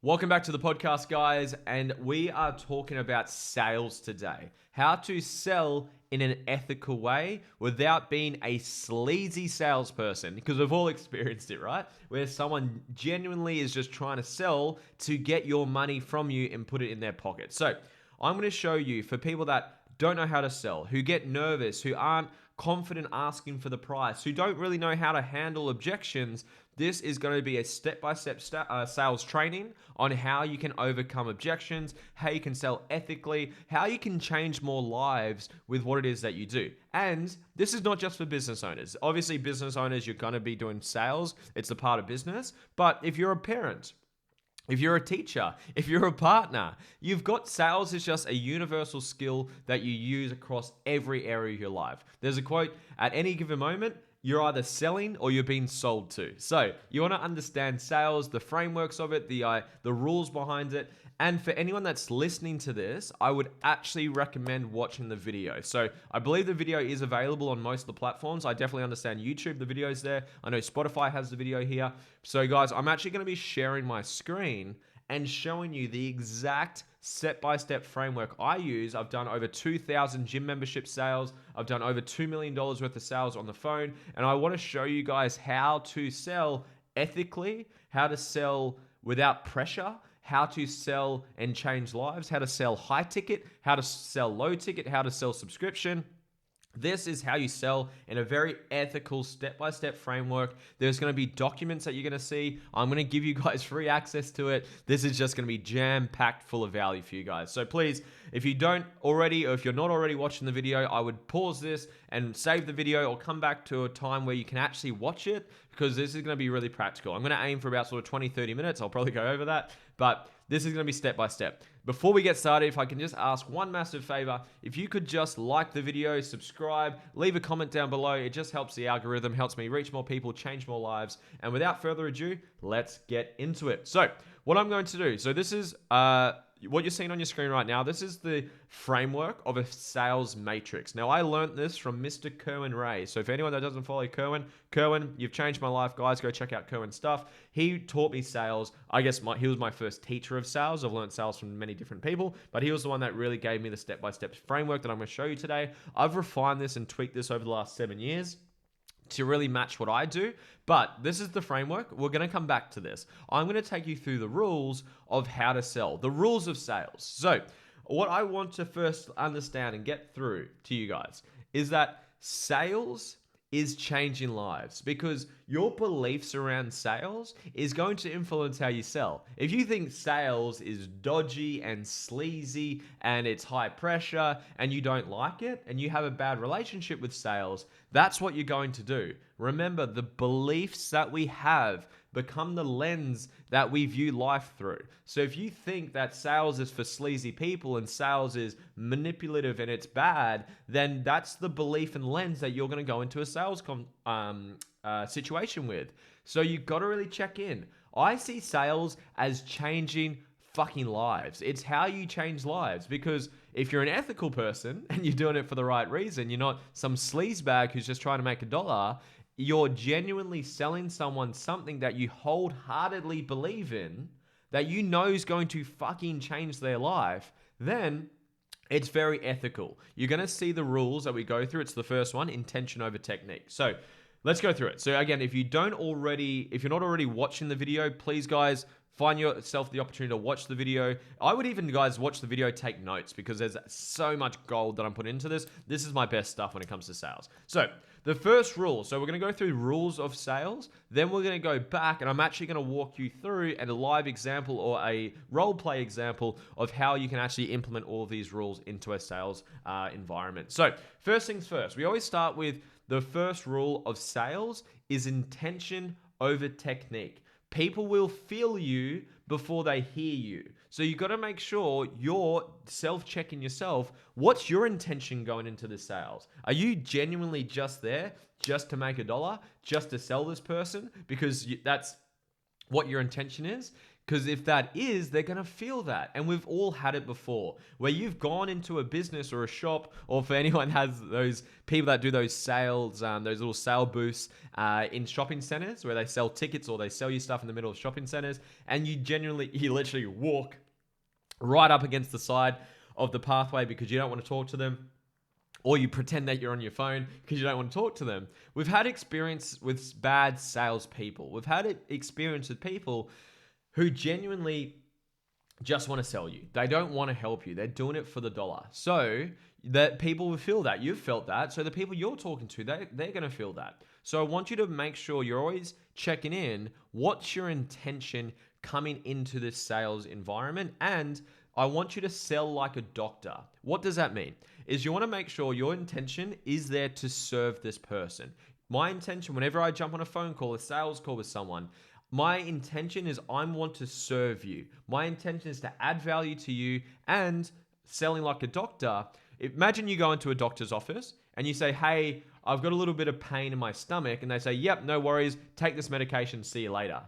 Welcome back to the podcast, guys, and we are talking about sales today. How to sell in an ethical way without being a sleazy salesperson, because we've all experienced it, right? Where someone genuinely is just trying to sell to get your money from you and put it in their pocket. So I'm going to show you, for people that don't know how to sell, who get nervous, who aren't confident asking for the price, who don't really know how to handle objections, this is going to be a step-by-step sales training on how you can overcome objections, how you can sell ethically, how you can change more lives with what it is that you do. And this is not just for business owners. Obviously, business owners, you're going to be doing sales. It's a part of business. But if you're a parent, if you're a teacher, if you're a partner, you've got sales is just a universal skill that you use across every area of your life. There's a quote, at any given moment, you're either selling or you're being sold to. So you want to understand sales, the frameworks of it, the rules behind it. And for anyone that's listening to this, I would actually recommend watching the video. So I believe the video is available on most of the platforms. I definitely understand YouTube, the video's there. I know Spotify has the video here. So guys, I'm actually going to be sharing my screen and showing you the exact step-by-step framework I use. I've done over 2,000 gym membership sales. I've done over $2 million worth of sales on the phone. And I want to show you guys how to sell ethically, how to sell without pressure, how to sell and change lives, how to sell high ticket, how to sell low ticket, how to sell subscription. This is how you sell in a very ethical step-by-step framework. There's going to be documents that you're going to see. I'm going to give you guys free access to it. This is just going to be jam-packed full of value for you guys. So please, if you don't already, or if you're not already watching the video, I would pause this and save the video or come back to a time where you can actually watch it, because this is going to be really practical. I'm going to aim for about sort of 20, 30 minutes. I'll probably go over that, but this is going to be step-by-step. Before we get started, if I can just ask one massive favor, if you could just like the video, subscribe, leave a comment down below. It just helps the algorithm, helps me reach more people, change more lives. And without further ado, let's get into it. So what I'm going to do, so this is what you're seeing on your screen right now. This is the framework of a sales matrix. Now, I learned this from Mr. Kerwin Ray. So if anyone that doesn't follow Kerwin, you've changed my life, guys. Go check out Kerwin's stuff. He taught me sales. I guess he was my first teacher of sales. I've learned sales from many different people, but he was the one that really gave me the step-by-step framework that I'm going to show you today. I've refined this and tweaked this over the last 7 years to really match what I do. But this is the framework. We're going to come back to this. I'm going to take you through the rules of how to sell, the rules of sales. So what I want to first understand and get through to you guys is that sales is changing lives, because your beliefs around sales is going to influence how you sell. If you think sales is dodgy and sleazy and it's high pressure and you don't like it and you have a bad relationship with sales, that's what you're going to do. Remember, the beliefs that we have become the lens that we view life through. So if you think that sales is for sleazy people and sales is manipulative and it's bad, then that's the belief and lens that you're going to go into a sales situation with. So you've got to really check in. I see sales as changing fucking lives. It's how you change lives, because if you're an ethical person and you're doing it for the right reason, you're not some sleazebag who's just trying to make a dollar, you're genuinely selling someone something that you wholeheartedly believe in, that you know is going to fucking change their life, then it's very ethical. You're going to see the rules that we go through. It's the first one, intention over technique. So let's go through it. So again, if you're not already watching the video, please guys, find yourself the opportunity to watch the video. I would even, guys, watch the video, take notes, because there's so much gold that I'm putting into this. This is my best stuff when it comes to sales. So the first rule, so we're going to go through rules of sales. Then we're going to go back and I'm actually going to walk you through a live example or a role play example of how you can actually implement all of these rules into a sales environment. So first things first, we always start with the first rule of sales is intention over technique. People will feel you before they hear you. So you got to make sure you're self-checking yourself. What's your intention going into the sales? Are you genuinely just there just to make a dollar, just to sell this person because that's what your intention is? Because if that is, they're going to feel that. And we've all had it before where you've gone into a business or a shop, or for anyone has those people that do those sales, those little sale booths in shopping centers where they sell tickets or they sell you stuff in the middle of shopping centers. And you literally walk right up against the side of the pathway because you don't want to talk to them. Or you pretend that you're on your phone because you don't want to talk to them. We've had experience with bad salespeople. We've had experience with people who genuinely just want to sell you. They don't want to help you. They're doing it for the dollar. So that people will feel that. You've felt that. So the people you're talking to, they're going to feel that. So I want you to make sure you're always checking in. What's your intention coming into this sales environment? And I want you to sell like a doctor. What does that mean? Is you want to make sure your intention is there to serve this person. My intention, whenever I jump on a phone call, a sales call with someone, my intention is I want to serve you. My intention is to add value to you, and selling like a doctor. Imagine you go into a doctor's office and you say, hey, I've got a little bit of pain in my stomach. And they say, yep, no worries. Take this medication. See you later.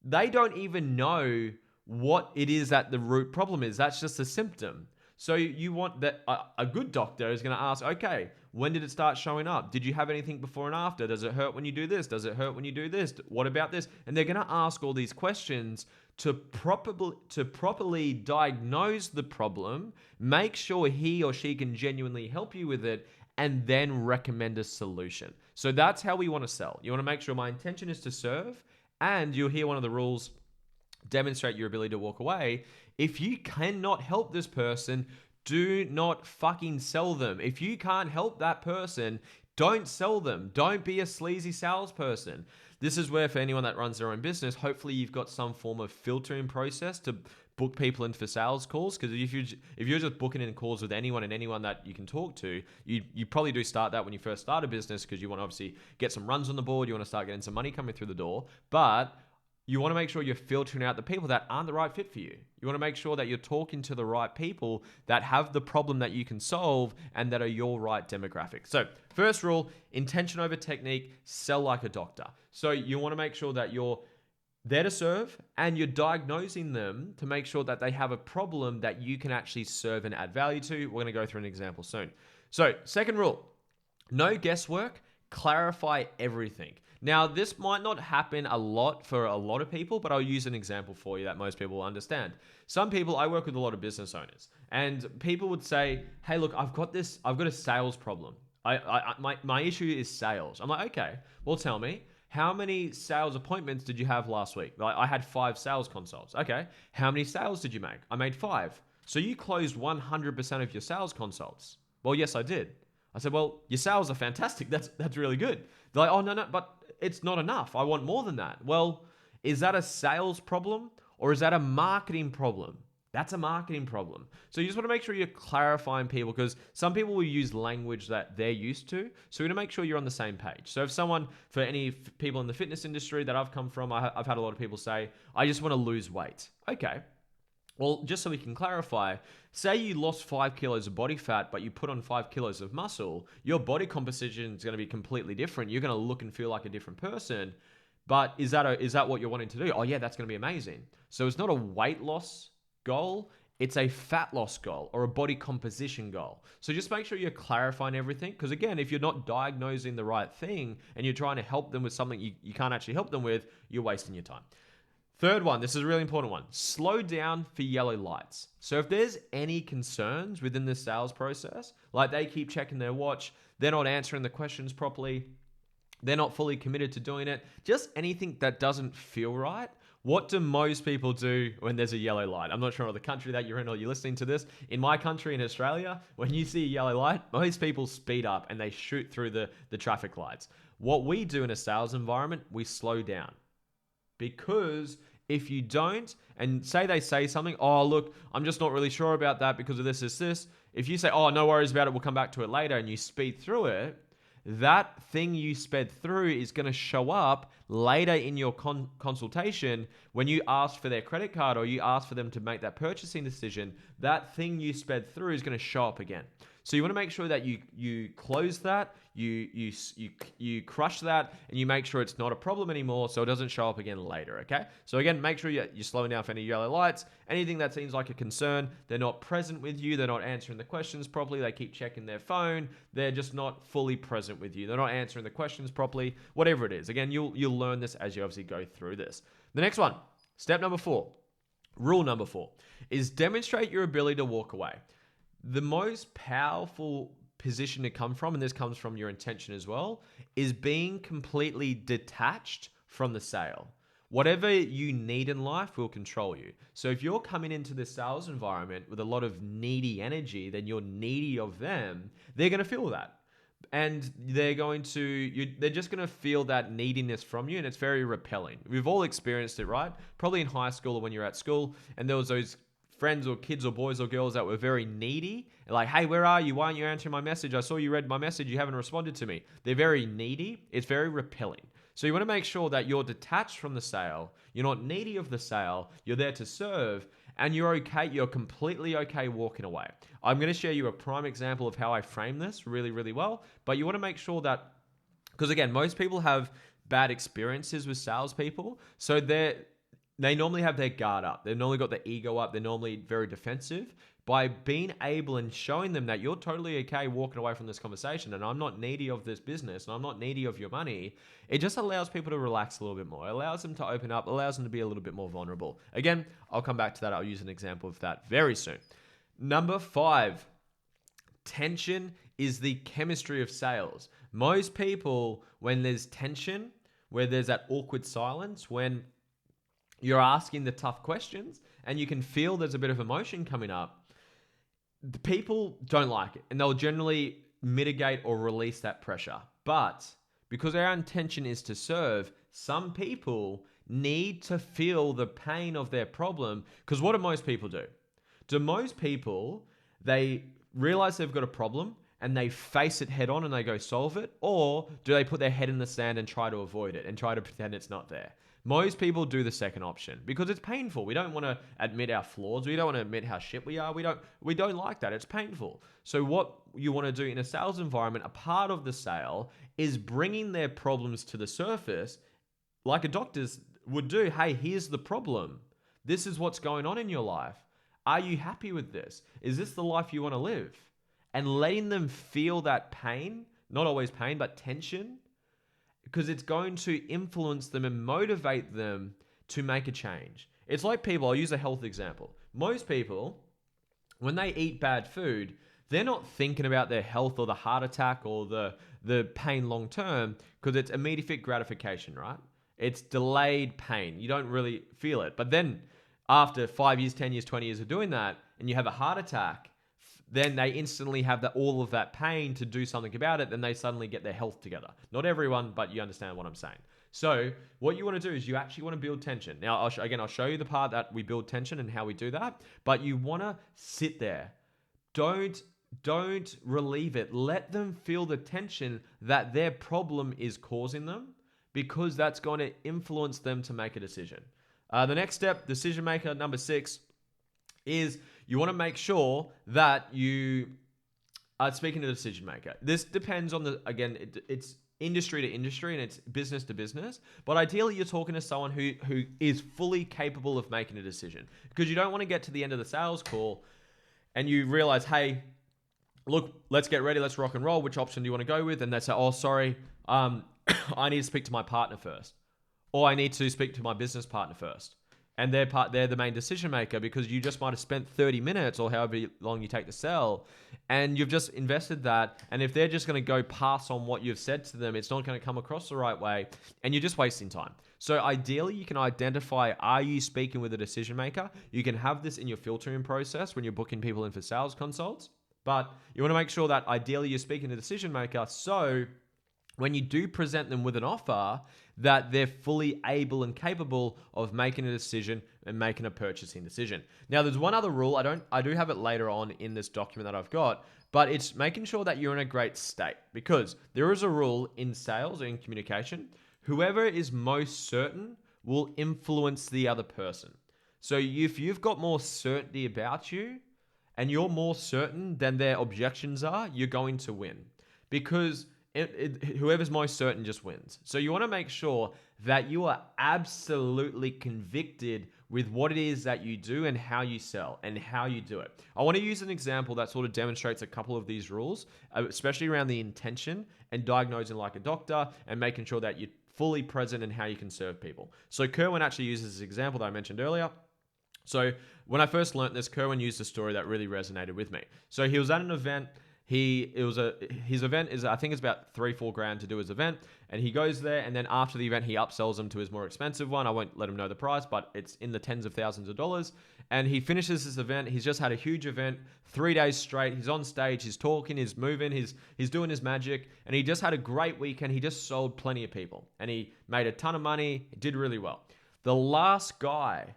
They don't even know what it is that the root problem is. That's just a symptom. So you want that a good doctor is going to ask, okay, when did it start showing up? Did you have anything before and after? Does it hurt when you do this? Does it hurt when you do this? What about this? And they're going to ask all these questions to properly diagnose the problem, make sure he or she can genuinely help you with it, and then recommend a solution. So that's how we want to sell. You want to make sure my intention is to serve, and you'll hear one of the rules, demonstrate your ability to walk away. If you cannot help this person, do not fucking sell them. If you can't help that person, don't sell them. Don't be a sleazy salesperson. This is where, for anyone that runs their own business, hopefully you've got some form of filtering process to book people in for sales calls. Because if you're just booking in calls with anyone and anyone that you can talk to, you probably do start that when you first start a business because you want to obviously get some runs on the board. You want to start getting some money coming through the door. But you want to make sure you're filtering out the people that aren't the right fit for you. You want to make sure that you're talking to the right people that have the problem that you can solve and that are your right demographic. So first rule, intention over technique, sell like a doctor. So you want to make sure that you're there to serve and you're diagnosing them to make sure that they have a problem that you can actually serve and add value to. We're going to go through an example soon. So second rule, no guesswork, clarify everything. Now, this might not happen a lot for a lot of people, but I'll use an example for you that most people will understand. Some people, I work with a lot of business owners, and people would say, hey, look, I've got a sales problem. My issue is sales. I'm like, okay, well, tell me, how many sales appointments did you have last week? Like, I had 5 sales consults. Okay, how many sales did you make? I made 5. So you closed 100% of your sales consults. Well, yes, I did. I said, well, your sales are fantastic. That's really good. They're like, oh, no, but it's not enough. I want more than that. Well, is that a sales problem or is that a marketing problem? That's a marketing problem. So you just want to make sure you're clarifying people because some people will use language that they're used to. So you want to make sure you're on the same page. So if for any people in the fitness industry that I've come from, I've had a lot of people say, I just want to lose weight. Okay. Well, just so we can clarify, say you lost 5 kilos of body fat, but you put on 5 kilos of muscle, your body composition is going to be completely different. You're going to look and feel like a different person. But is that what you're wanting to do? Oh yeah, that's going to be amazing. So it's not a weight loss goal. It's a fat loss goal or a body composition goal. So just make sure you're clarifying everything. Because again, if you're not diagnosing the right thing and you're trying to help them with something you can't actually help them with, you're wasting your time. Third one, this is a really important one. Slow down for yellow lights. So if there's any concerns within the sales process, like they keep checking their watch, they're not answering the questions properly, they're not fully committed to doing it, just anything that doesn't feel right, what do most people do when there's a yellow light? I'm not sure what the country that you're in or you're listening to this. In my country, in Australia, when you see a yellow light, most people speed up and they shoot through the traffic lights. What we do in a sales environment, we slow down. Because if you don't, and say they say something, oh, look, I'm just not really sure about that because of this. If you say, oh, no worries about it, we'll come back to it later, and you speed through it, that thing you sped through is going to show up later in your consultation, when you ask for their credit card or you ask for them to make that purchasing decision, that thing you sped through is going to show up again. So you want to make sure that you close that, you crush that, and you make sure it's not a problem anymore, so it doesn't show up again later. Okay. So again, make sure you're slowing down for any yellow lights, anything that seems like a concern. They're not present with you. They're not answering the questions properly. They keep checking their phone. They're just not fully present with you. They're not answering the questions properly. Whatever it is. Again, you'll learn this as you obviously go through this. The next one, step number 4, rule number 4, is demonstrate your ability to walk away. The most powerful position to come from, and this comes from your intention as well, is being completely detached from the sale. Whatever you need in life will control you. So if you're coming into the sales environment with a lot of needy energy, then you're needy of them, they're going to feel that. And they're just going to feel that neediness from you, and it's very repelling. We've all experienced it, right? Probably in high school or when you're at school, and there was those friends or kids or boys or girls that were very needy. Like, hey, where are you? Why aren't you answering my message? I saw you read my message. You haven't responded to me. They're very needy. It's very repelling. So you want to make sure that you're detached from the sale. You're not needy of the sale. You're there to serve, and you're okay. You're completely okay walking away. I'm going to share you a prime example of how I frame this really, really well. But you want to make sure that, because again, most people have bad experiences with salespeople. So they normally have their guard up. They've normally got their ego up. They're normally very defensive. By being able and showing them that you're totally okay walking away from this conversation and I'm not needy of this business and I'm not needy of your money, it just allows people to relax a little bit more. It allows them to open up, allows them to be a little bit more vulnerable. Again, I'll come back to that. I'll use an example of that very soon. Number 5, tension is the chemistry of sales. Most people, when there's tension, where there's that awkward silence, when you're asking the tough questions and you can feel there's a bit of emotion coming up, the people don't like it and they'll generally mitigate or release that pressure. But because our intention is to serve, some people need to feel the pain of their problem. Because what do most people do? Do most people, they realize they've got a problem and they face it head on and they go solve it? Or do they put their head in the sand and try to avoid it and try to pretend it's not there? Most people do the second option because it's painful. We don't want to admit our flaws. We don't want to admit how shit we are. We don't like that. It's painful. So what you want to do in a sales environment, a part of the sale, is bringing their problems to the surface like a doctor's would do. Hey, here's the problem. This is what's going on in your life. Are you happy with this? Is this the life you want to live? And letting them feel that pain, not always pain, but tension, because it's going to influence them and motivate them to make a change. It's like people, I'll use a health example. Most people, when they eat bad food, they're not thinking about their health or the heart attack or the pain long term because it's immediate gratification, right? It's delayed pain. You don't really feel it. But then after 5 years, 10 years, 20 years of doing that, and you have a heart attack, then they instantly have all of that pain to do something about it. Then they suddenly get their health together. Not everyone, but you understand what I'm saying. So what you want to do is you actually want to build tension. Now, I'll show you the part that we build tension and how we do that. But you want to sit there. Don't relieve it. Let them feel the tension that their problem is causing them, because that's going to influence them to make a decision. The next step, decision maker number 6, is you want to make sure that you are speaking to the decision maker. This depends on it's industry to industry and it's business to business. But ideally, you're talking to someone who is fully capable of making a decision, because you don't want to get to the end of the sales call and you realize, hey, look, let's get ready. Let's rock and roll. Which option do you want to go with? And they say, oh, sorry, I need to speak to my partner first, or I need to speak to my business partner first. And they're the main decision maker, because you just might have spent 30 minutes or however long you take to sell, and you've just invested that. And if they're just going to go pass on what you've said to them, it's not going to come across the right way, and you're just wasting time. So ideally, you can identify, are you speaking with a decision maker? You can have this in your filtering process when you're booking people in for sales consults, but you want to make sure that ideally you're speaking to a decision maker, so when you do present them with an offer, that they're fully able and capable of making a decision and making a purchasing decision. Now, there's one other rule. I do have it later on in this document that I've got, but it's making sure that you're in a great state, because there is a rule in sales or in communication. whoever is most certain will influence the other person. So if you've got more certainty about you and you're more certain than their objections are, you're going to win, because whoever's most certain just wins. So you want to make sure that you are absolutely convicted with what it is that you do and how you sell and how you do it. I want to use an example that sort of demonstrates a couple of these rules, especially around the intention and diagnosing like a doctor and making sure that you're fully present in how you can serve people. So Kerwin actually uses this example that I mentioned earlier. So when I first learned this, Kerwin used a story that really resonated with me. So he was at an event. His event is, I think it's about $3-4 grand to do his event, and he goes there, and then after the event he upsells him to his more expensive one. I won't let him know the price, but it's in the tens of thousands of dollars. And he finishes this event. He's just had a huge event, 3 days straight. He's on stage, he's talking, he's moving, he's doing his magic, and he just had a great weekend. He just sold plenty of people, and he made a ton of money. He did really well. The last guy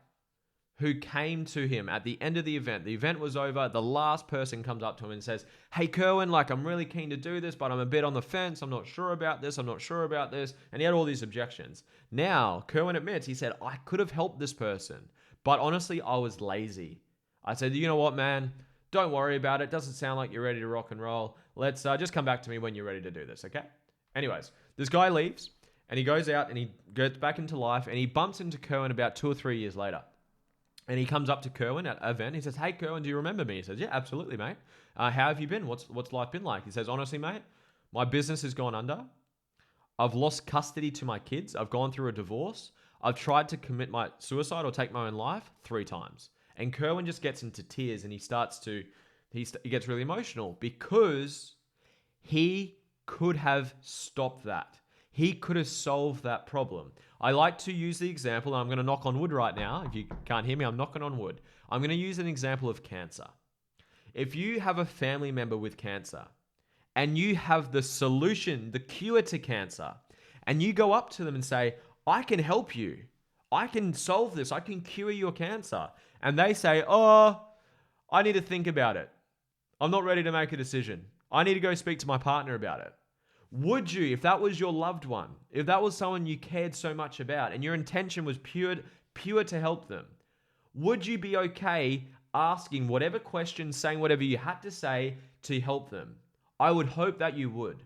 who came to him at the end of the event was over, the last person comes up to him and says, "Hey Kerwin, like I'm really keen to do this, but I'm a bit on the fence. I'm not sure about this. I'm not sure about this." And he had all these objections. Now, Kerwin admits, he said, "I could have helped this person, but honestly, I was lazy." I said, "You know what, man? Don't worry about it. Doesn't sound like you're ready to rock and roll. Let's just come back to me when you're ready to do this, okay?" Anyways, this guy leaves and he goes out and he gets back into life, and he bumps into Kerwin about 2 or 3 years later. And he comes up to Kerwin at an event. He says, "Hey, Kerwin, do you remember me?" He says, "Yeah, absolutely, mate. How have you been? What's life been like?" He says, "Honestly, mate, my business has gone under. I've lost custody to my kids. I've gone through a divorce. I've tried to commit my suicide or take my own life 3 times." And Kerwin just gets into tears, and he gets really emotional because he could have stopped that. He could have solved that problem. I like to use the example, and I'm going to knock on wood right now. If you can't hear me, I'm knocking on wood. I'm going to use an example of cancer. If you have a family member with cancer and you have the solution, the cure to cancer, and you go up to them and say, "I can help you. I can solve this. I can cure your cancer." And they say, "Oh, I need to think about it. I'm not ready to make a decision. I need to go speak to my partner about it." Would you, if that was your loved one, if that was someone you cared so much about and your intention was pure to help them, would you be okay asking whatever questions, saying whatever you had to say to help them? I would hope that you would,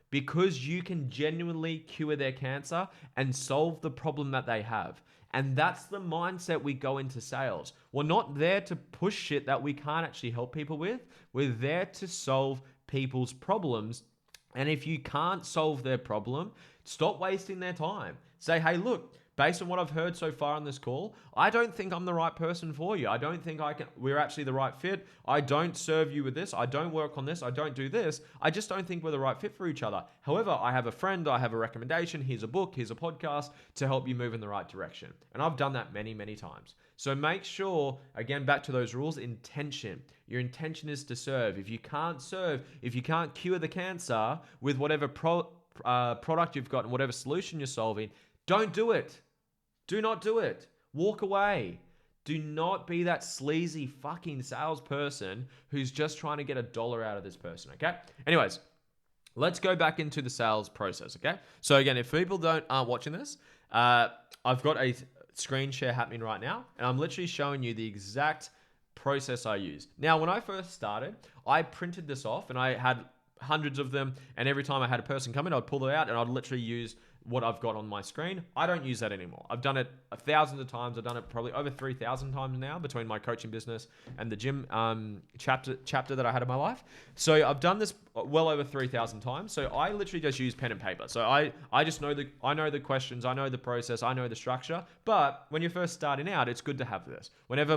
because you can genuinely cure their cancer and solve the problem that they have. And that's the mindset we go into sales. We're not there to push shit that we can't actually help people with. We're there to solve people's problems. And if you can't solve their problem, stop wasting their time. Say, "Hey, look, based on what I've heard so far on this call, I don't think I'm the right person for you. I don't think we're actually the right fit. I don't serve you with this. I don't work on this. I don't do this. I just don't think we're the right fit for each other. However, I have a friend, I have a recommendation. Here's a book, here's a podcast to help you move in the right direction." And I've done that many, many times. So make sure, again, back to those rules, intention. Your intention is to serve. If you can't serve, if you can't cure the cancer with whatever product you've got and whatever solution you're solving, don't do it. Do not do it. Walk away. Do not be that sleazy fucking salesperson who's just trying to get $1 out of this person, okay? Anyways, let's go back into the sales process, okay? So again, if people aren't watching this, I've got a screen share happening right now, and I'm literally showing you the exact process I used. Now, when I first started, I printed this off, and I had hundreds of them, and every time I had a person come in, I'd pull it out, and I'd literally use what I've got on my screen. I don't use that anymore. I've done it thousands of times. I've done it probably over 3,000 times now between my coaching business and the gym chapter that I had in my life. So I've done this well over 3,000 times. So I literally just use pen and paper. So I just know the questions, I know the process, I know the structure. But when you're first starting out, it's good to have this. Whenever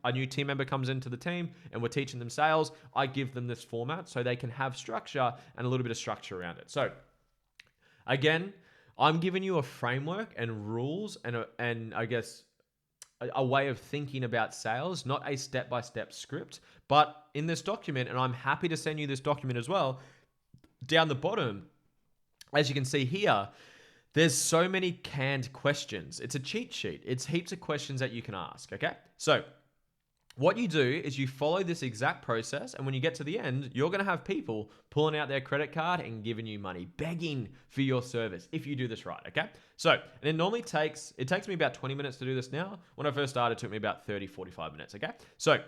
a new team member comes into the team and we're teaching them sales, I give them this format so they can have structure and a little bit of structure around it. So again, I'm giving you a framework and rules and I guess a way of thinking about sales, not a step-by-step script. But in this document, and I'm happy to send you this document as well, down the bottom, as you can see here, there's so many canned questions. It's a cheat sheet. It's heaps of questions that you can ask, okay? So What you do is you follow this exact process, and when you get to the end, you're going to have people pulling out their credit card and giving you money, begging for your service if you do this right, okay? So, and it takes me about 20 minutes to do this now. When I first started, it took me about 30, 45 minutes, okay? So,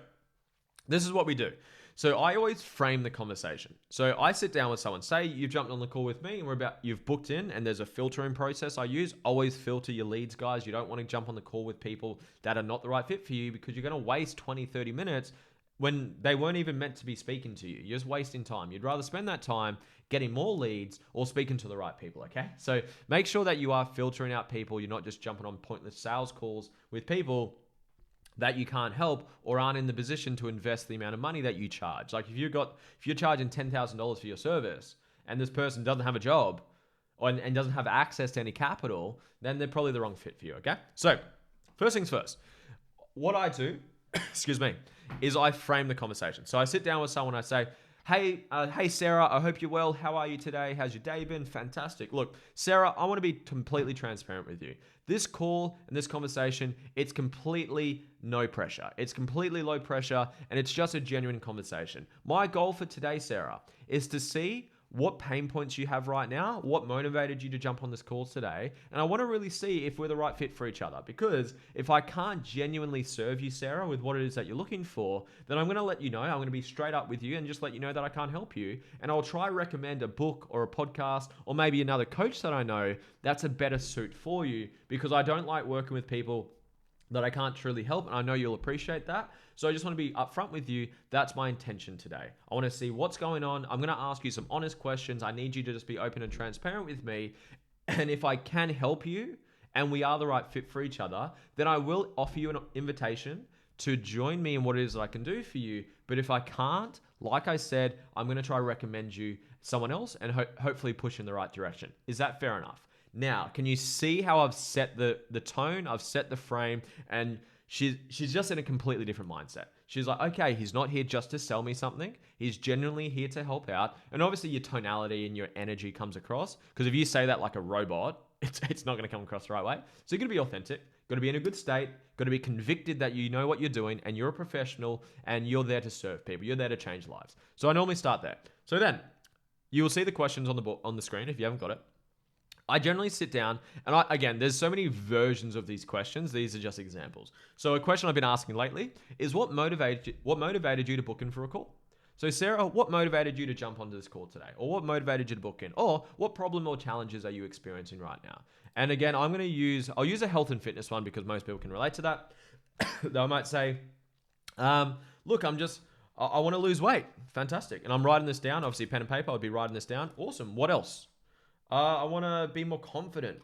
this is what we do. So I always frame the conversation. So I sit down with someone, say you've jumped on the call with me and you've booked in, and there's a filtering process I use. Always filter your leads, guys. You don't want to jump on the call with people that are not the right fit for you, because you're going to waste 20, 30 minutes when they weren't even meant to be speaking to you. You're just wasting time. You'd rather spend that time getting more leads or speaking to the right people, okay? So make sure that you are filtering out people. You're not just jumping on pointless sales calls with people that you can't help or aren't in the position to invest the amount of money that you charge. Like if you're charging $10,000 for your service and this person doesn't have a job and doesn't have access to any capital, then they're probably the wrong fit for you, okay? So first things first, what I do, excuse me, is I frame the conversation. So I sit down with someone, I say, hey, Sarah, I hope you're well. How are you today? How's your day been? Fantastic. Look, Sarah, I want to be completely transparent with you. This call and this conversation, it's completely no pressure. It's completely low pressure, and it's just a genuine conversation. My goal for today, Sarah, is to see what pain points you have right now, what motivated you to jump on this call today, and I want to really see if we're the right fit for each other. Because if I can't genuinely serve you, Sarah, with what it is that you're looking for, then I'm going to let you know. I'm going to be straight up with you and just let you know that I can't help you. And I'll try recommend a book or a podcast or maybe another coach that I know that's a better suit for you, because I don't like working with people that I can't truly help, and I know you'll appreciate that. So I just want to be upfront with you. That's my intention today. I want to see what's going on. I'm going to ask you some honest questions. I need you to just be open and transparent with me. And if I can help you and we are the right fit for each other, then I will offer you an invitation to join me in what it is that I can do for you. But if I can't, like I said, I'm going to try to recommend you someone else and hopefully push in the right direction. Is that fair enough? Now, can you see how I've set the tone, I've set the frame, and she's just in a completely different mindset. She's like, okay, he's not here just to sell me something. He's genuinely here to help out. And obviously your tonality and your energy comes across, because if you say that like a robot, it's not going to come across the right way. So you're going to be authentic, got to be in a good state, got to be convicted that you know what you're doing and you're a professional and you're there to serve people. You're there to change lives. So I normally start there. So then you will see the questions on the screen if you haven't got it. I generally sit down and again, there's so many versions of these questions. These are just examples. So a question I've been asking lately is what motivated you to book in for a call? So Sarah, what motivated you to jump onto this call today? Or what motivated you to book in? Or what problem or challenges are you experiencing right now? And again, I'll use a health and fitness one because most people can relate to that. They might say, look, I want to lose weight. Fantastic. And I'm writing this down. Obviously pen and paper, I'd be writing this down. Awesome. What else? I want to be more confident.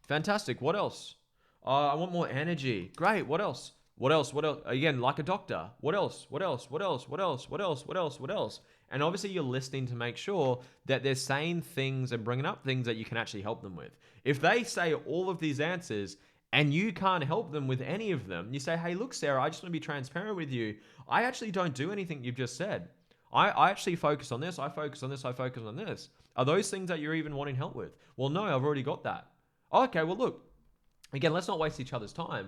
Fantastic. What else? I want more energy. Great. What else? What else? What else? Again, like a doctor. What else? What else? What else? What else? What else? What else? What else? And obviously you're listening to make sure that they're saying things and bringing up things that you can actually help them with. If they say all of these answers and you can't help them with any of them, you say, hey, look, Sarah, I just want to be transparent with you. I actually don't do anything you've just said. I actually focus on this. I focus on this. I focus on this. Are those things that you're even wanting help with? Well, no, I've already got that. Okay, well, look, again, let's not waste each other's time.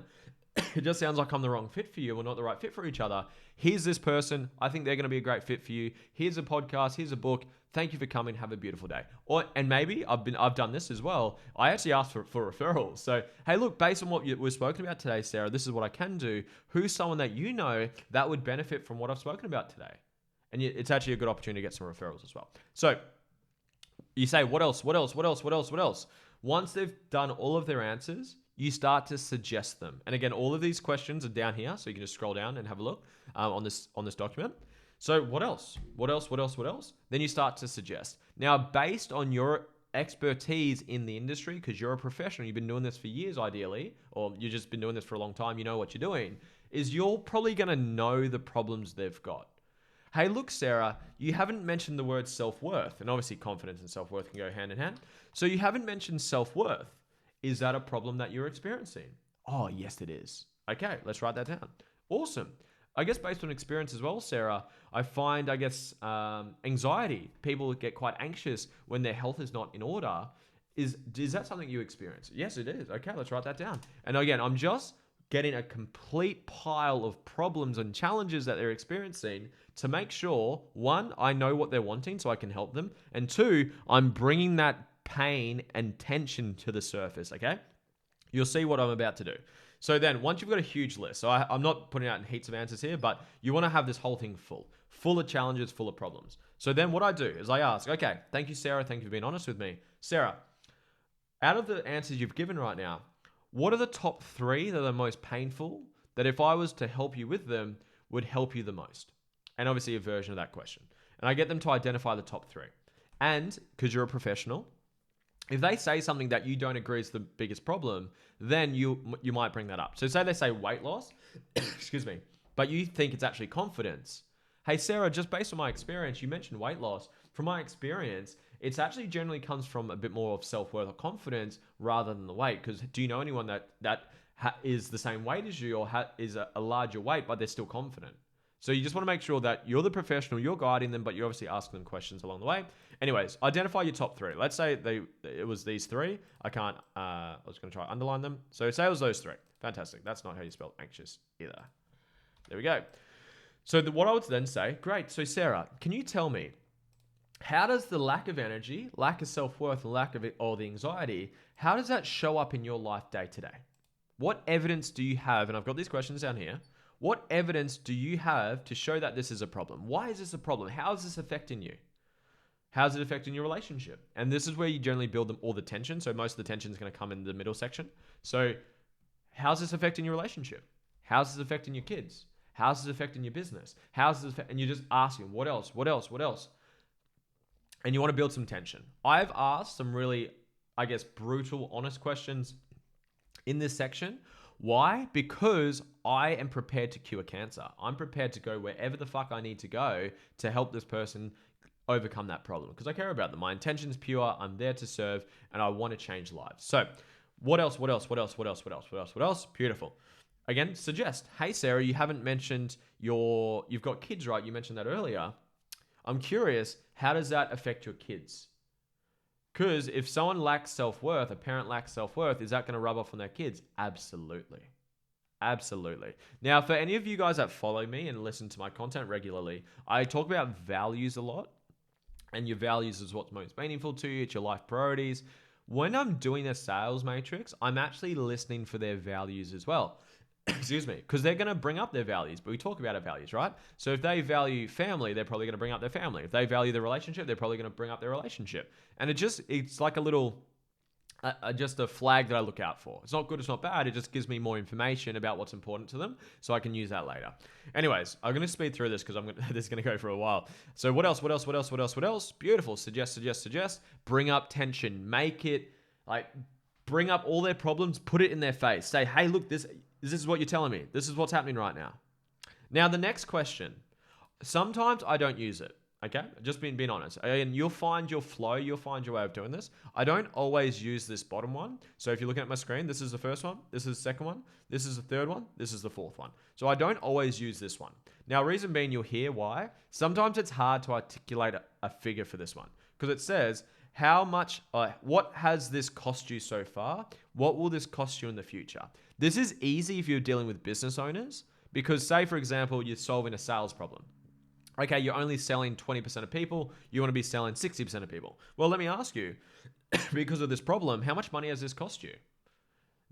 It just sounds like I'm the wrong fit for you. We're not the right fit for each other. Here's this person. I think they're going to be a great fit for you. Here's a podcast. Here's a book. Thank you for coming. Have a beautiful day. And maybe I've done this as well. I actually asked for referrals. So, hey, look, based on what we've spoken about today, Sarah, this is what I can do. Who's someone that you know that would benefit from what I've spoken about today? And it's actually a good opportunity to get some referrals as well. So you say, what else? What else? What else? What else? What else? Once they've done all of their answers, you start to suggest them. And again, all of these questions are down here, so you can just scroll down and have a look on this document. So what else? What else? What else? What else? Then you start to suggest. Now, based on your expertise in the industry, because you're a professional, you've been doing this for years ideally, or you've just been doing this for a long time, you know what you're doing, is you're probably going to know the problems they've got. Hey, look, Sarah, you haven't mentioned the word self-worth. And obviously confidence and self-worth can go hand in hand. So you haven't mentioned self-worth. Is that a problem that you're experiencing? Oh, yes, it is. Okay, let's write that down. Awesome. I guess based on experience as well, Sarah, I find, anxiety. People get quite anxious when their health is not in order. Is that something you experience? Yes, it is. Okay, let's write that down. And again, I'm just getting a complete pile of problems and challenges that they're experiencing to make sure, one, I know what they're wanting so I can help them. And two, I'm bringing that pain and tension to the surface, okay? You'll see what I'm about to do. So then, once you've got a huge list, so I'm not putting out in heaps of answers here, but you want to have this whole thing full of challenges, full of problems. So then what I do is I ask, okay, thank you, Sarah. Thank you for being honest with me. Sarah, out of the answers you've given right now, what are the top 3 that are the most painful that if I was to help you with them would help you the most? And obviously a version of that question. And I get them to identify the top 3. And because you're a professional, if they say something that you don't agree is the biggest problem, then you might bring that up. So say they say weight loss, excuse me, but you think it's actually confidence. Hey, Sarah, just based on my experience, you mentioned weight loss. From my experience, it's actually generally comes from a bit more of self-worth or confidence rather than the weight. Because do you know anyone that is the same weight as you or is a larger weight, but they're still confident? So you just want to make sure that you're the professional, you're guiding them, but you're obviously asking them questions along the way. Anyways, identify your top 3. Let's say it was these 3. I was going to try to underline them. So say it was those 3. Fantastic. That's not how you spell anxious either. There we go. So what I would then say, great. So Sarah, can you tell me, how does the lack of energy, lack of self-worth, and lack of all the anxiety, how does that show up in your life day to day? What evidence do you have? And I've got these questions down here. What evidence do you have to show that this is a problem? Why is this a problem? How is this affecting you? How's it affecting your relationship? And this is where you generally build all the tension. So most of the tension is going to come in the middle section. So how's this affecting your relationship? How's this affecting your kids? How's this affecting your business? And you're just asking, what else? What else? What else? And you want to build some tension. I've asked some really, I guess, brutal, honest questions in this section. Why? Because I am prepared to cure cancer. I'm prepared to go wherever the fuck I need to go to help this person overcome that problem because I care about them. My intention's pure. I'm there to serve and I want to change lives. So what else? What else? What else? What else? What else? What else? What else? Beautiful. Again, suggest, hey, Sarah, you haven't mentioned you've got kids, right? You mentioned that earlier. I'm curious, how does that affect your kids? Because if someone lacks self-worth, a parent lacks self-worth, is that going to rub off on their kids? Absolutely. Absolutely. Now, for any of you guys that follow me and listen to my content regularly, I talk about values a lot. And your values is what's most meaningful to you. It's your life priorities. When I'm doing a sales matrix, I'm actually listening for their values as well. Excuse me, because they're going to bring up their values, but we talk about our values, right? So if they value family, they're probably going to bring up their family. If they value their relationship, they're probably going to bring up their relationship. And it's like a little, just a flag that I look out for. It's not good, it's not bad. It just gives me more information about what's important to them so I can use that later. Anyways, I'm going to speed through this because this is going to go for a while. So what else? What else? What else? What else? What else? Beautiful. Suggest. Bring up tension. Make it bring up all their problems, put it in their face. Say, hey, look, this is what you're telling me. This is what's happening right now. Now, the next question. Sometimes I don't use it. Okay? Just being honest. And you'll find your flow. You'll find your way of doing this. I don't always use this bottom one. So if you're looking at my screen, this is the first one. This is the second one. This is the third one. This is the fourth one. So I don't always use this one. Now, reason being, you'll hear why. Sometimes it's hard to articulate a figure for this one. Because it says, how much, what has this cost you so far? What will this cost you in the future? This is easy if you're dealing with business owners. Because say, for example, you're solving a sales problem. Okay, you're only selling 20% of people. You want to be selling 60% of people. Well, let me ask you, because of this problem, how much money has this cost you?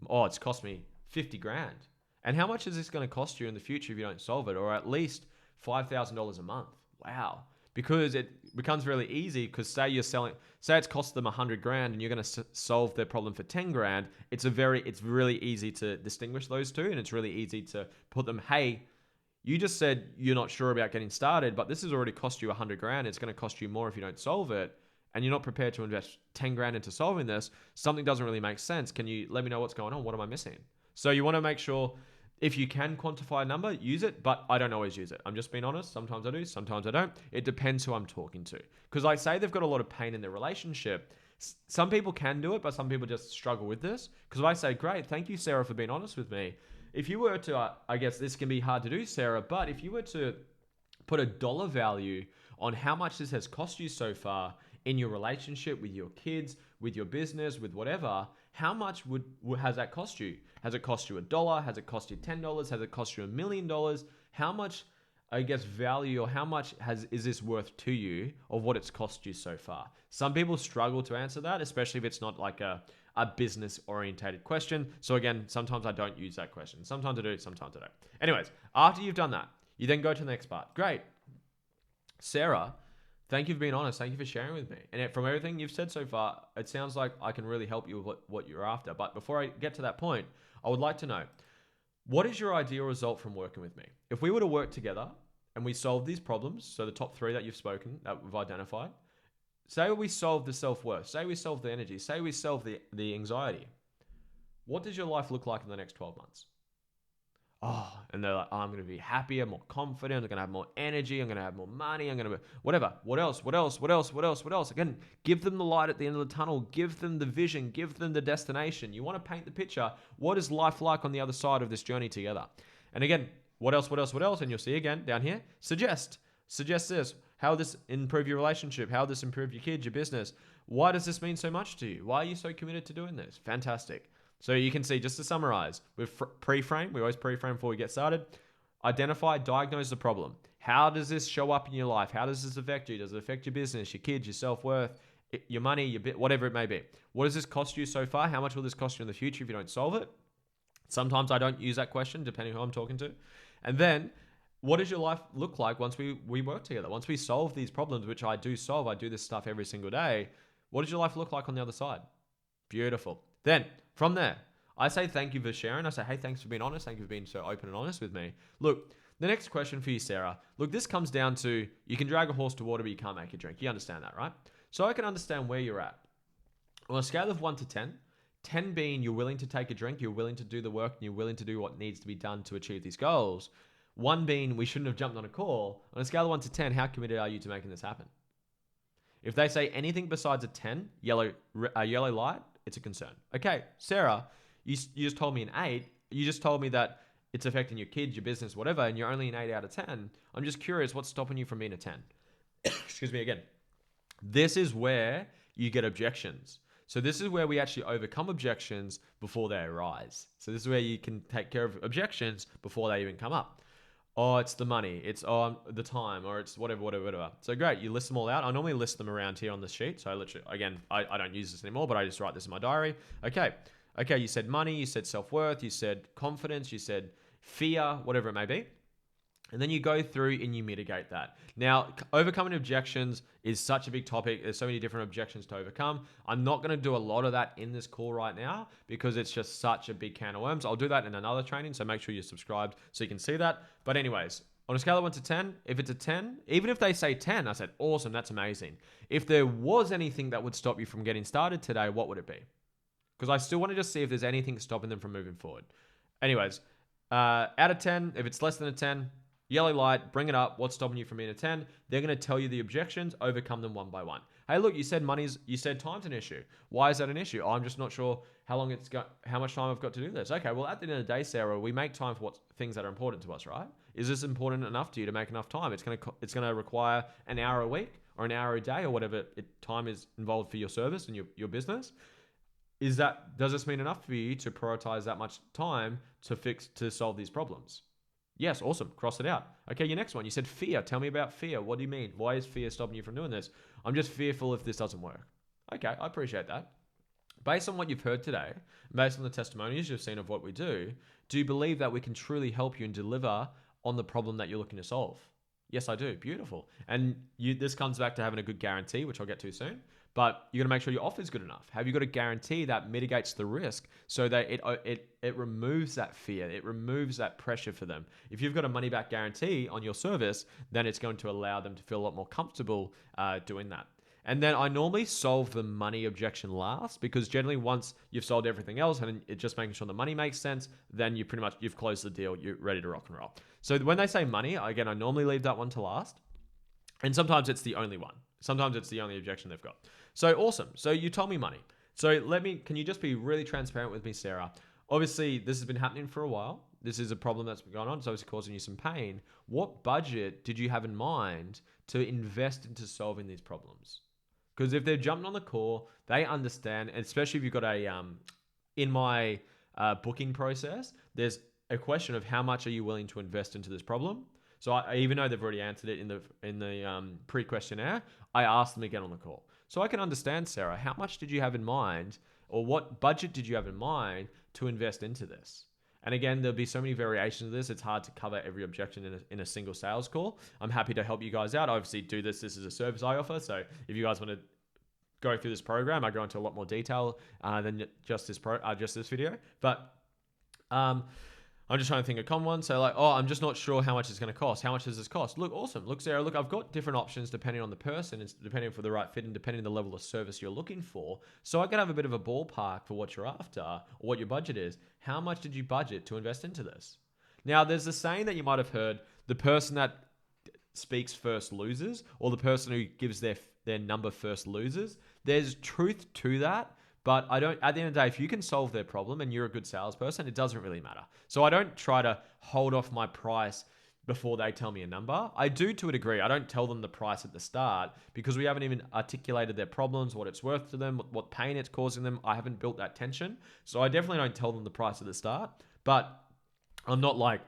Oh, it's cost me 50 grand. And how much is this going to cost you in the future if you don't solve it? Or at least $5,000 a month. Wow. Because it becomes really easy because say it's cost them 100 grand and you're going to solve their problem for 10 grand. It's really easy to distinguish those two. And it's really easy to put them, hey, you just said you're not sure about getting started, but this has already cost you 100 grand. It's going to cost you more if you don't solve it. And you're not prepared to invest 10 grand into solving this. Something doesn't really make sense. Can you let me know what's going on? What am I missing? So you want to make sure if you can quantify a number, use it, but I don't always use it. I'm just being honest. Sometimes I do, sometimes I don't. It depends who I'm talking to. Because I say they've got a lot of pain in their relationship. Some people can do it, but some people just struggle with this. Because if I say, great, thank you, Sarah, for being honest with me. If you were to, I guess this can be hard to do, Sarah, but if you were to put a dollar value on how much this has cost you so far in your relationship with your kids, with your business, with whatever, how much has that cost you? Has it cost you $1? Has it cost you $10? Has it cost you $1,000,000? How much, I guess, value, or how much is this worth to you of what it's cost you so far? Some people struggle to answer that, especially if it's not like a business orientated question. So again, sometimes I don't use that question. Sometimes I do, sometimes I don't. Anyways, after you've done that, you then go to the next part. Great. Sarah, thank you for being honest. Thank you for sharing with me. And from everything you've said so far, it sounds like I can really help you with what you're after. But before I get to that point, I would like to know, what is your ideal result from working with me? If we were to work together and we solve these problems, so the top 3 that you've spoken, that we've identified, say we solve the self-worth, say we solve the energy, say we solve the anxiety, what does your life look like in the next 12 months? Oh, and they're like, oh, I'm going to be happier, more confident, I'm going to have more energy, I'm going to have more money, I'm going to, whatever. What else? Again, give them the light at the end of the tunnel, give them the vision, give them the destination. You want to paint the picture. What is life like on the other side of this journey together? And again, what else? And you'll see again down here, suggest this. How will this improve your relationship? How will this improve your kids, your business? Why does this mean so much to you? Why are you so committed to doing this? Fantastic. So you can see, just to summarize, with pre-frame, we always pre-frame before we get started. Identify, diagnose the problem. How does this show up in your life? How does this affect you? Does it affect your business, your kids, your self-worth, your money, your bit, whatever it may be? What does this cost you so far? How much will this cost you in the future if you don't solve it? Sometimes I don't use that question, depending who I'm talking to. And then, what does your life look like once we work together? Once we solve these problems, which I do solve, I do this stuff every single day. What does your life look like on the other side? Beautiful. Then, from there, I say thank you for sharing. I say, hey, thanks for being honest. Thank you for being so open and honest with me. Look, the next question for you, Sarah. Look, this comes down to, you can drag a horse to water, but you can't make it drink. You understand that, right? So I can understand where you're at. On a scale of 1 to 10, 10 being you're willing to take a drink, you're willing to do the work, and you're willing to do what needs to be done to achieve these goals. 1 being we shouldn't have jumped on a call. On a scale of 1 to 10, how committed are you to making this happen? If they say anything besides a 10, yellow light, it's a concern. Okay, Sarah, you just told me an 8. You just told me that it's affecting your kids, your business, whatever, and you're only an 8 out of 10. I'm just curious, what's stopping you from being a 10? Excuse me again. This is where you get objections. So this is where we actually overcome objections before they arise. So this is where you can take care of objections before they even come up. Oh, it's the money, it's the time, or it's whatever. So great, you list them all out. I normally list them around here on the sheet. So I literally, again, I don't use this anymore, but I just write this in my diary. Okay, you said money, you said self-worth, you said confidence, you said fear, whatever it may be. And then you go through and you mitigate that. Now, overcoming objections is such a big topic. There's so many different objections to overcome. I'm not going to do a lot of that in this call right now because it's just such a big can of worms. I'll do that in another training, so make sure you're subscribed so you can see that. But anyways, on a scale of 1 to 10, if it's a 10, even if they say 10, I said, awesome, that's amazing. If there was anything that would stop you from getting started today, what would it be? Because I still want to just see if there's anything stopping them from moving forward. Anyways, out of 10, if it's less than a 10, yellow light, bring it up. What's stopping you from being a 10? They're going to tell you the objections, overcome them one by one. Hey, look, you said time's an issue. Why is that an issue? Oh, I'm just not sure how much time I've got to do this. Okay, well, at the end of the day, Sarah, we make time for things that are important to us, right? Is this important enough to you to make enough time? It's going to require an hour a week or an hour a day or whatever time is involved for your service and your business. Does this mean enough for you to prioritize that much time to solve these problems? Yes, awesome. Cross it out. Okay, your next one. You said fear. Tell me about fear. What do you mean? Why is fear stopping you from doing this? I'm just fearful if this doesn't work. Okay, I appreciate that. Based on what you've heard today, based on the testimonies you've seen of what we do you believe that we can truly help you and deliver on the problem that you're looking to solve? Yes, I do. Beautiful. And this comes back to having a good guarantee, which I'll get to soon. But you got to make sure your offer is good enough. Have you got a guarantee that mitigates the risk so that it removes that fear, it removes that pressure for them? If you've got a money back guarantee on your service, then it's going to allow them to feel a lot more comfortable doing that. And then I normally solve the money objection last because generally once you've solved everything else and it's just making sure the money makes sense, then you've closed the deal, you're ready to rock and roll. So when they say money, again, I normally leave that one to last. And sometimes it's the only one. Sometimes it's the only objection they've got. So awesome. So you told me money. So can you just be really transparent with me, Sarah? Obviously, this has been happening for a while. This is a problem that's been going on. It's obviously causing you some pain. What budget did you have in mind to invest into solving these problems? Because if they're jumping on the call, they understand, and especially if you've got in my booking process, there's a question of how much are you willing to invest into this problem. So even though they've already answered it in the pre-questionnaire, I asked them again on the call. So I can understand, Sarah, how much did you have in mind, or what budget did you have in mind to invest into this? And again, there'll be so many variations of this. It's hard to cover every objection in a single sales call. I'm happy to help you guys out. I obviously do this. This is a service I offer. So if you guys want to go through this program, I go into a lot more detail than just this video. But I'm just trying to think of a common one. So like, oh, I'm just not sure how much it's going to cost. How much does this cost? Look, awesome. Look, Sarah, look, I've got different options depending on the person, and depending for the right fit and depending on the level of service you're looking for. So I can have a bit of a ballpark for what you're after or what your budget is. How much did you budget to invest into this? Now, there's a saying that you might have heard, the person that speaks first loses, or the person who gives their number first loses. There's truth to that. But at the end of the day, if you can solve their problem and you're a good salesperson, it doesn't really matter. So I don't try to hold off my price before they tell me a number. I do to a degree. I don't tell them the price at the start because we haven't even articulated their problems, what it's worth to them, what pain it's causing them. I haven't built that tension. So I definitely don't tell them the price at the start. But I'm not like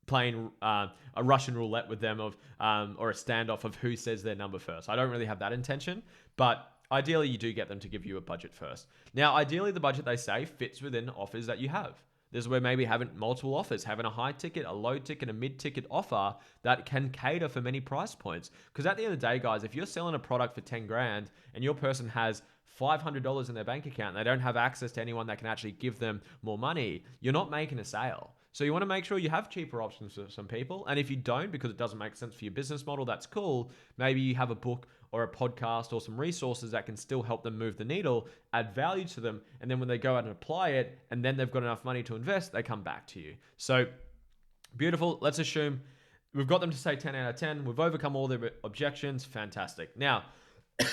playing a Russian roulette with them or a standoff of who says their number first. I don't really have that intention. But ideally, you do get them to give you a budget first. Now, ideally, the budget they say fits within offers that you have. This is where maybe having multiple offers, having a high ticket, a low ticket, a mid ticket offer that can cater for many price points. Because at the end of the day, guys, if you're selling a product for 10 grand and your person has $500 in their bank account and they don't have access to anyone that can actually give them more money, you're not making a sale. So you want to make sure you have cheaper options for some people. And if you don't, because it doesn't make sense for your business model, that's cool. Maybe you have a book or a podcast or some resources that can still help them move the needle, add value to them. And then when they go out and apply it, and then they've got enough money to invest, they come back to you. So beautiful. Let's assume we've got them to say 10 out of 10. We've overcome all their objections. Fantastic. Now,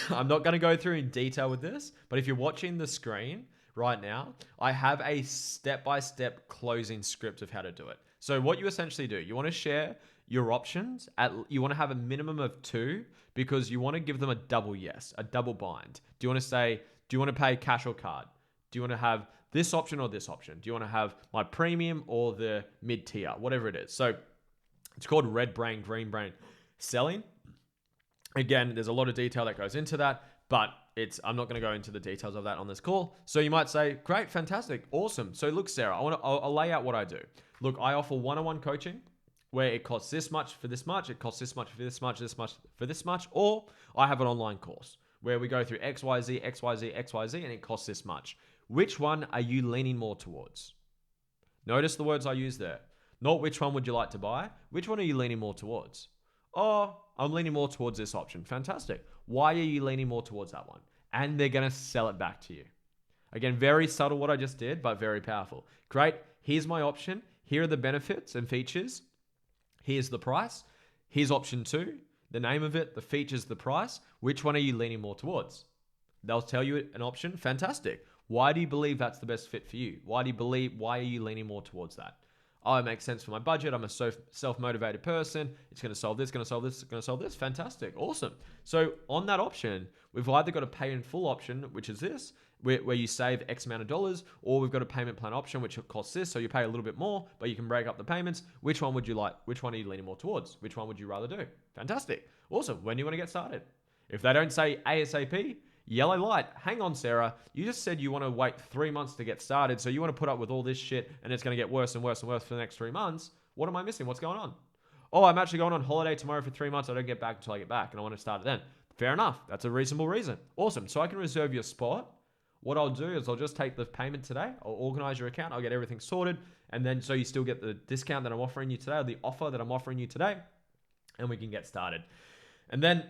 I'm not going to go through in detail with this, but if you're watching the screen right now, I have a step-by-step closing script of how to do it. So what you essentially do, you want to share your options. You want to have a minimum of 2 because you want to give them a double yes, a double bind. Do you want to say, do you want to pay cash or card? Do you want to have this option or this option? Do you want to have my premium or the mid-tier? Whatever it is. So it's called red brain, green brain selling. Again, there's a lot of detail that goes into that, but I'm not going to go into the details of that on this call. So you might say, great, fantastic, awesome. So look, Sarah, I'll lay out what I do. Look, I offer one-on-one coaching where it costs this much for this much, it costs this much for this much, this much for this much, or I have an online course where we go through XYZ, XYZ, XYZ, and it costs this much. Which one are you leaning more towards? Notice the words I use there. Not which one would you like to buy. Which one are you leaning more towards? Oh, I'm leaning more towards this option. Fantastic. Why are you leaning more towards that one? And they're going to sell it back to you. Again, very subtle what I just did, but very powerful. Great. Here's my option. Here are the benefits and features. Here's the price. Here's option 2. The name of it, the features, the price. Which one are you leaning more towards? They'll tell you an option. Fantastic. Why do you believe that's the best fit for you? Why are you leaning more towards that? Oh, it makes sense for my budget. I'm a self-motivated person. It's going to solve this, going to solve this, going to solve this. Fantastic. Awesome. So on that option, we've either got a pay in full option, which is this, where you save X amount of dollars, or we've got a payment plan option, which costs this. So you pay a little bit more, but you can break up the payments. Which one would you like? Which one are you leaning more towards? Which one would you rather do? Fantastic. Awesome. When do you want to get started? If they don't say ASAP, yellow light. Hang on, Sarah. You just said you want to wait 3 months to get started. So you want to put up with all this shit and it's going to get worse and worse and worse for the next 3 months. What am I missing? What's going on? Oh, I'm actually going on holiday tomorrow for 3 months. I don't get back until I get back and I want to start it then. Fair enough. That's a reasonable reason. Awesome. So I can reserve your spot. What I'll do is I'll just take the payment today. I'll organize your account. I'll get everything sorted. And then so you still get the discount that I'm offering you today, or the offer that I'm offering you today. And we can get started. And then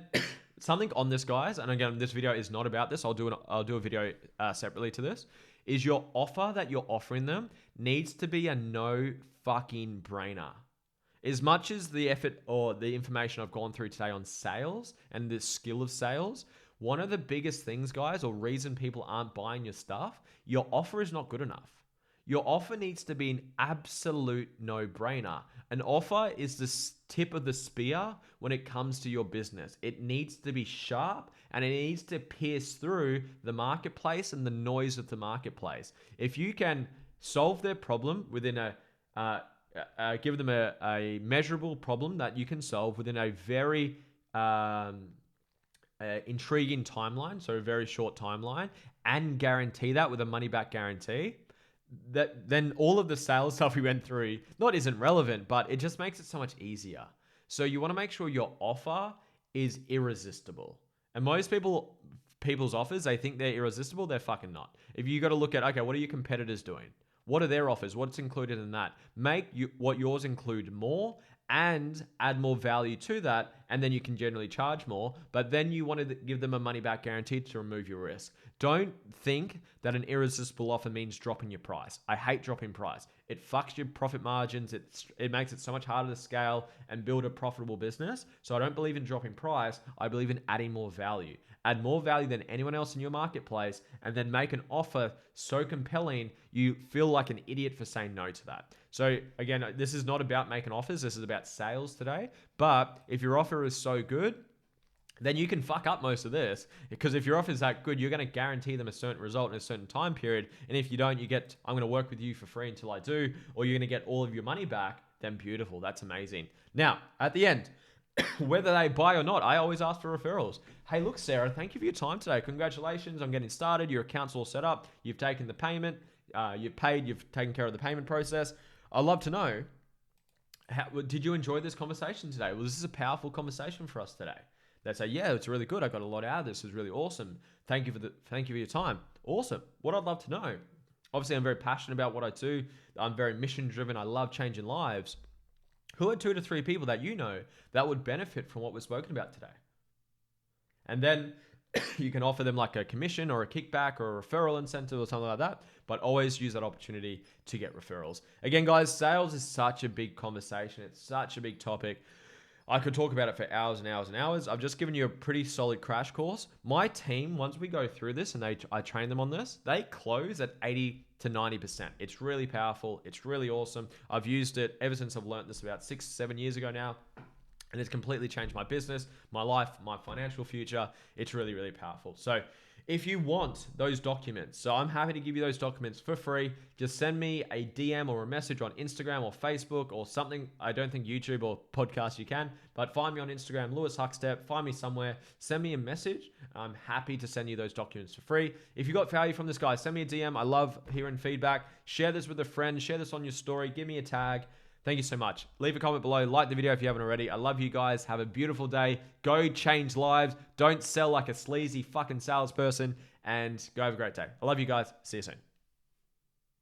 something on this, guys, and again, this video is not about this. I'll do a video separately to this. Is your offer that you're offering them needs to be a no fucking brainer. As much as the effort or the information I've gone through today on sales and the skill of sales, one of the biggest things, guys, or reason people aren't buying your stuff, your offer is not good enough. Your offer needs to be an absolute no-brainer. An offer is the tip of the spear when it comes to your business. It needs to be sharp and it needs to pierce through the marketplace and the noise of the marketplace. If you can solve their problem within give them a measurable problem that you can solve within a very intriguing timeline, so a very short timeline, and guarantee that with a money back guarantee, that then all of the sales stuff we went through not isn't relevant, but it just makes it so much easier. So you want to make sure your offer is irresistible. And most people's offers, they think they're irresistible. They're fucking not. If you got to look at, okay, what are your competitors doing? What are their offers? What's included in that? Make what yours include more and add more value to that, and then you can generally charge more. But then you want to give them a money back guarantee to remove your risk. Don't think that an irresistible offer means dropping your price. I hate dropping price. It fucks your profit margins. It makes it so much harder to scale and build a profitable business. So I don't believe in dropping price. I believe in adding more value. Add more value than anyone else in your marketplace, and then make an offer so compelling you feel like an idiot for saying no to that. So again, this is not about making offers. This is about sales today. But if your offer is so good, then you can fuck up most of this, because if your offer is that good, you're going to guarantee them a certain result in a certain time period. And if you don't, you get, I'm going to work with you for free until I do, or you're going to get all of your money back. Then beautiful. That's amazing. Now, at the end, whether they buy or not, I always ask for referrals. Hey, look, Sarah, thank you for your time today. Congratulations on getting started. Your account's all set up. You've taken the payment. You've paid. You've taken care of the payment process. I'd love to know, did you enjoy this conversation today? Well, this is a powerful conversation for us today. They say, yeah, it's really good. I got a lot out of this. It's really awesome. Thank you for your time. Awesome. What I'd love to know, obviously I'm very passionate about what I do. I'm very mission driven. I love changing lives. Who are 2 to 3 people that you know that would benefit from what we've spoken about today? And then you can offer them like a commission or a kickback or a referral incentive or something like that, but always use that opportunity to get referrals. Again, guys, sales is such a big conversation. It's such a big topic. I could talk about it for hours and hours and hours. I've just given you a pretty solid crash course. My team, once we go through this and I train them on this, they close at 80 to 90%. It's really powerful. It's really awesome. I've used it ever since I've learned this about 6-7 years ago now. And it's completely changed my business, my life, my financial future. It's really, really powerful. So if you want those documents, so I'm happy to give you those documents for free. Just send me a DM or a message on Instagram or Facebook or something. I don't think YouTube or podcast you can, but find me on Instagram, Lewis Huckstep. Find me somewhere. Send me a message. I'm happy to send you those documents for free. If you got value from this, guy, send me a DM. I love hearing feedback. Share this with a friend. Share this on your story. Give me a tag. Thank you so much. Leave a comment below. Like the video if you haven't already. I love you guys. Have a beautiful day. Go change lives. Don't sell like a sleazy fucking salesperson. And go have a great day. I love you guys. See you soon.